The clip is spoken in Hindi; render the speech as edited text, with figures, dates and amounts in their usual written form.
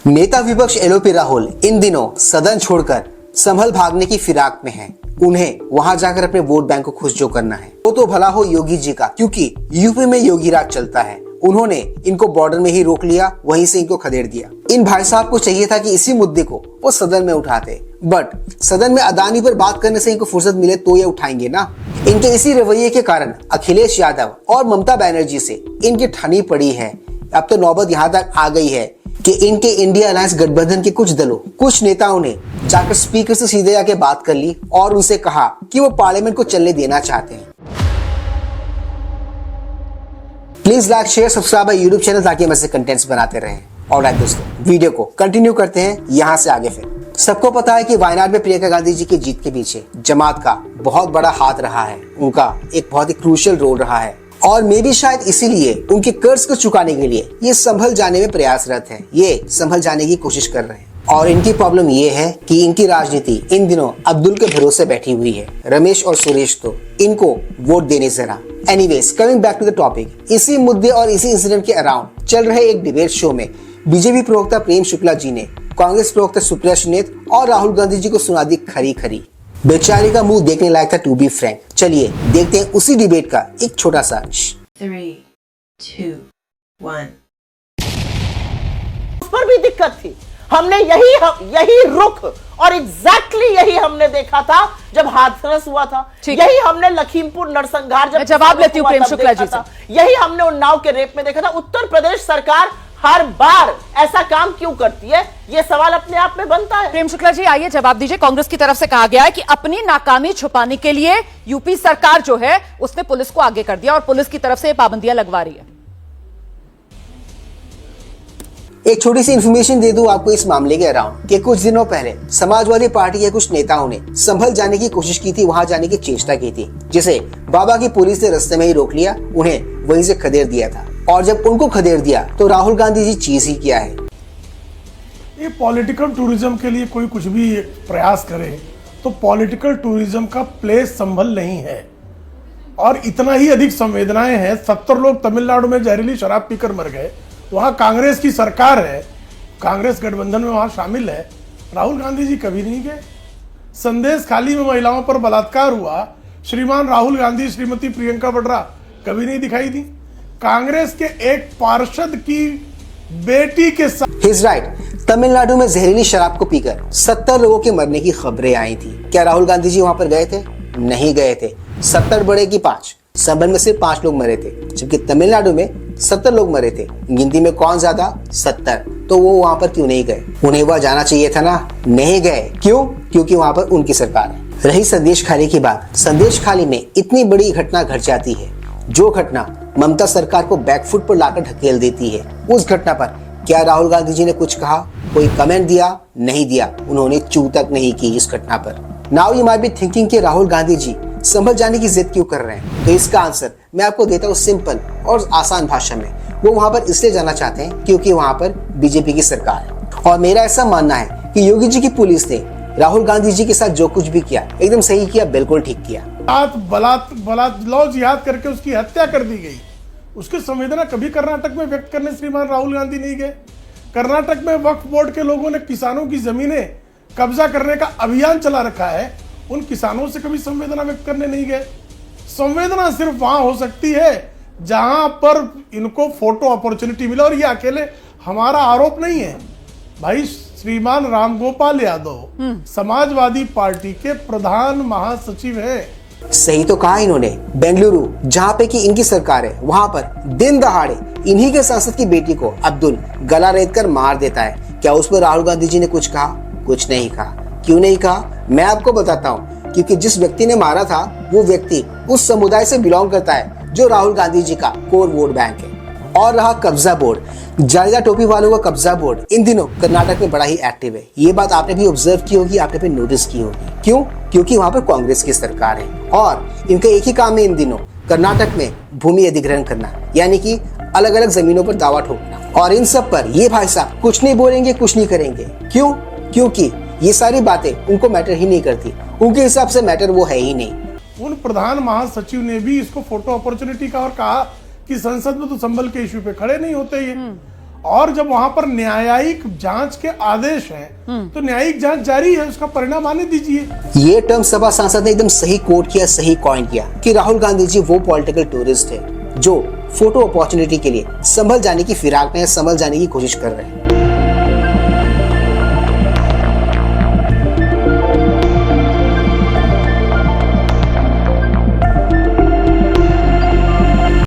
नेता विपक्ष एलओपी राहुल इन दिनों सदन छोड़कर संभल भागने की फिराक में हैं। उन्हें वहां जाकर अपने वोट बैंक को खुश जो करना है वो तो भला हो योगी जी का, क्योंकि यूपी में योगी राज चलता है। उन्होंने इनको बॉर्डर में ही रोक लिया, वहीं से इनको खदेड़ दिया। इन भाई साहब को चाहिए था कि इसी मुद्दे को वो सदन में उठाते, बट सदन में अदानी पर बात करने से इनको फुर्सत मिले तो ये उठाएंगे ना। इनके इसी रवैये के कारण अखिलेश यादव और ममता बनर्जी से इनकी ठनी पड़ी है। अब तो नौबत यहाँ तक आ गई है कि इनके इंडिया अलायंस गठबंधन के कुछ दलों, कुछ नेताओं ने जाकर स्पीकर से सीधे जाके बात कर ली और उनसे कहा कि वो पार्लियामेंट को चलने देना चाहते हैं। Please like share subscribe YouTube channel ताकि हम ऐसे कंटेंट्स बनाते रहें। और दोस्तों, वीडियो को कंटिन्यू करते हैं यहाँ से आगे। फिर सबको पता है कि वायनाड में प्रियंका गांधी जी की जीत के पीछे जमात का बहुत बड़ा हाथ रहा है। उनका एक बहुत ही क्रूशियल रोल रहा है और मे भी शायद इसीलिए उनके कर्ज को चुकाने के लिए ये संभल जाने में प्रयासरत है, ये संभल जाने की कोशिश कर रहे हैं। और इनकी प्रॉब्लम ये है कि इनकी राजनीति इन दिनों अब्दुल के भरोसे बैठी हुई है। रमेश और सुरेश तो इनको वोट देने से रहा। Anyways, coming back to the topic, इसी मुद्दे और इसी इंसिडेंट के अराउंड चल रहे एक डिबेट शो में बीजेपी प्रवक्ता प्रेम शुक्ला जी ने कांग्रेस प्रवक्ता सुप्रिया सुनेत और राहुल गांधी जी को सुना दी खरी खरी। बेचारी का मुंह देखने लायक था, टू बी फ्रैंक। चलिए देखते हैं उसी डिबेट का एक छोटा सा अंश। 3, 2, 1। उस पर भी दिक्कत थी। हमने यही रुख और एग्जैक्टली यही हमने देखा था जब हाथरस हुआ था। यही हमने लखीमपुर नरसंहार जब जवाब लेती हूँ प्रेम शुक्ला जी से। यही हमने उन्नाव के रेप में देखा था। उत्तर प्रदेश सरकार हर बार ऐसा काम क्यों करती है, ये सवाल अपने आप में बनता है। प्रेम शुक्ला जी आइए जवाब दीजिए। कांग्रेस की तरफ से कहा गया है कि अपनी नाकामी छुपाने के लिए यूपी सरकार जो है उसने पुलिस को आगे कर दिया और पुलिस की तरफ से पाबंदियां लगवा रही है। एक छोटी सी इन्फॉर्मेशन दे दूं आपको इस मामले के अराउंड कि कुछ दिनों पहले समाजवादी पार्टी के कुछ नेताओं ने संभल जाने की कोशिश की थी, वहां जाने की चेष्टा की थी, जिसे बाबा की पुलिस ने रास्ते में ही रोक लिया, उन्हें वहीं से खदेड़ दिया था। और जब उनको खदेड़ दिया तो राहुल गांधी जी चीज ही किया है। ये पॉलिटिकल टूरिज्म के लिए कोई कुछ भी प्रयास करे तो पॉलिटिकल टूरिज्म का प्लेस संभल नहीं है और इतना ही अधिक संवेदनाएं हैं। 70 लोग तमिलनाडु में जहरीली शराब पीकर मर गए, वहां कांग्रेस की सरकार है, कांग्रेस गठबंधन में वहां शामिल है। राहुल गांधी जी कभी नहीं गए। संदेश खाली में महिलाओं पर बलात्कार हुआ, श्रीमान राहुल गांधी श्रीमती प्रियंका वाड्रा कभी नहीं दिखाई दी। कांग्रेस के एक पार्षद की बेटी के साथ He's right, तमिलनाडु में जहरीली शराब को पीकर 70 लोगों के मरने की खबरें आई थी। क्या राहुल गांधी जी वहां पर गए थे? नहीं गए थे। 70 बड़े की 5, संभल में सिर्फ 5 लोग मरे थे, जबकि तमिलनाडु में 70 लोग मरे थे। गिनती में कौन ज्यादा? 70। तो वो वहां पर क्यों नहीं गए? उन्हें वह जाना चाहिए था ना, नहीं गए। क्यों? क्योंकि वहां पर उनकी सरकार है। रही संदेश खाली की बात, संदेश खाली में इतनी बड़ी घटना घट जाती है, जो घटना ममता सरकार को बैकफुट पर लाकर ढकेल देती है। उस घटना पर क्या राहुल गांधी जी ने कुछ कहा, कोई कमेंट दिया? नहीं दिया। उन्होंने चू तक नहीं की इस घटना पर। Now you might be thinking कि राहुल गांधी जी संभल जाने की जिद क्यों कर रहे हैं, तो इसका आंसर मैं आपको देता हूँ सिंपल और आसान भाषा में। वो वहां पर इसलिए जाना चाहते हैं क्योंकि वहां पर बीजेपी की सरकार है। और मेरा ऐसा मानना है कि योगी जी की पुलिस ने राहुल गांधी जी के साथ जो कुछ भी किया एकदम सही किया, बिल्कुल ठीक किया। जिहाद करके उसकी हत्या कर दी गई। उसकी संवेदना कभी कर्नाटक में व्यक्त करने श्रीमान राहुल गांधी नहीं गए। कर्नाटक में वक्फ बोर्ड के लोगों ने किसानों की जमीनें कब्जा करने का अभियान चला रखा है, उन किसानों से कभी संवेदना व्यक्त करने नहीं गए। संवेदना सिर्फ वहां हो सकती है जहां पर इनको फोटो अपॉर्चुनिटी मिले। और ये अकेले हमारा आरोप नहीं है भाई, श्रीमान रामगोपाल यादव समाजवादी पार्टी के प्रधान महासचिव हैं। सही तो कहा इन्होंने। बेंगलुरु जहाँ पे कि इनकी सरकार है, वहां पर दिन दहाड़े इन्हीं के सांसद की बेटी को अब्दुल गला रेत कर मार देता है। क्या उस पर राहुल गांधी जी ने कुछ कहा? कुछ नहीं कहा। क्यों नहीं कहा? मैं आपको बताता हूँ, क्योंकि जिस व्यक्ति ने मारा था वो व्यक्ति उस समुदाय से बिलोंग करता है जो राहुल गांधी जी का कोर वोट बैंक है। और रहा कब्जा बोर्ड, जायजा टोपी वालों का कब्जा बोर्ड इन दिनों कर्नाटक में बड़ा ही एक्टिव है। ये बात आपने भी ऑब्जर्व की होगी, आपने भी नोटिस की होगी। क्यों? क्योंकि वहां पर कांग्रेस की सरकार है और इनका एक ही काम है इन दिनों कर्नाटक में भूमि अधिग्रहण करना, यानी कि अलग अलग जमीनों पर दावा ठोकना। और इन सब पर ये भाई साहब कुछ नहीं बोलेंगे, कुछ नहीं करेंगे। क्यों? क्योंकि ये सारी बातें उनको मैटर ही नहीं करती। उनके हिसाब से मैटर वो है ही नहीं। उन प्रधान महासचिव ने भी इसको फोटो अपॉर्चुनिटी का और कहा कि संसद में तो संभल के इश्यू पे खड़े नहीं होते ये। और जब वहां पर न्यायिक जांच के आदेश हैं तो न्यायिक जांच जारी है, उसका परिणाम आने दीजिए। ये टर्म सपा सांसद ने एकदम सही कोट किया, सही कॉइन किया कि राहुल गांधी जी वो पॉलिटिकल टूरिस्ट है जो फोटो अपॉर्चुनिटी के लिए संभल जाने की फिराक में संभल जाने की कोशिश कर रहे हैं।